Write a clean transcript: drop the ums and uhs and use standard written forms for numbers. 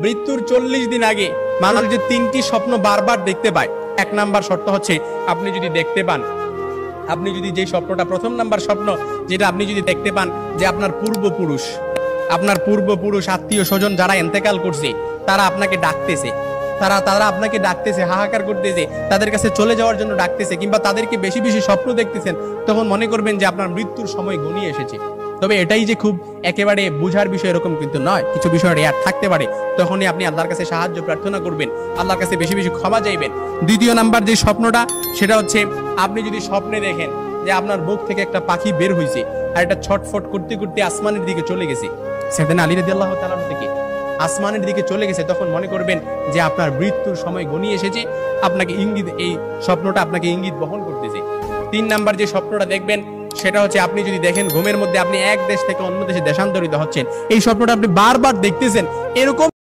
মৃত্যুর 40 দিন আগে মানুষ যে 3টি স্বপ্ন বারবার দেখতে পায়, 1 নাম্বার শর্ত হচ্ছে আপনি যদি দেখতে পান, আপনি যদি যে স্বপ্নটা, প্রথম নাম্বার স্বপ্ন যেটা আপনি যদি দেখতে পান যে আপনার পূর্বপুরুষ আত্মীয় স্বজন যারা ইন্তেকাল করছে তারা আপনাকে ডাকতেছে, তারা আপনাকে ডাকতেছে, হাহাকার করতেছে, তাদের কাছে চলে যাওয়ার জন্য ডাকতেছে, কিংবা তাদেরকে বেশি বেশি স্বপ্ন দেখতেছেন, তখন মনে করবেন যে আপনার মৃত্যুর সময় ঘনিয়ে এসেছে। তবে এটাই যে খুব একেবারে বুঝার বিষয় এরকম কিন্তু নয়, কিছু বিষয় রেয়ার থাকতে পারে। তখনই আপনি আল্লাহর কাছে সাহায্য প্রার্থনা করবেন, আল্লাহর কাছে বেশি বেশি ক্ষমা চাইবেন। দ্বিতীয় নাম্বার যে স্বপ্নটা সেটা হচ্ছে আপনি যদি স্বপ্নে দেখেন যে আপনার বুক থেকে একটা পাখি বের হয়েছে আর এটা ছটফট করতে করতে আসমানের দিকে চলে গেছে, সাইয়েদনা আলী রাদিয়াল্লাহু তাআলা থেকে আসমানের দিকে চলে গেছে, তখন মনে করবেন যে আপনার মৃত্যুর সময় ঘনিয়ে এসেছে, আপনাকে ইঙ্গিত, এই স্বপ্নটা আপনাকে ইঙ্গিত বহন করতেছে। 3 নাম্বার যে স্বপ্নটা দেখবেন সেটা হচ্ছে আপনি যদি দেখেন ঘুমের মধ্যে আপনি এক দেশ থেকে অন্য দেশে দেশান্তরিত হচ্ছেন, এই স্বপ্নটা আপনি বারবার দেখতেছেন, এরকম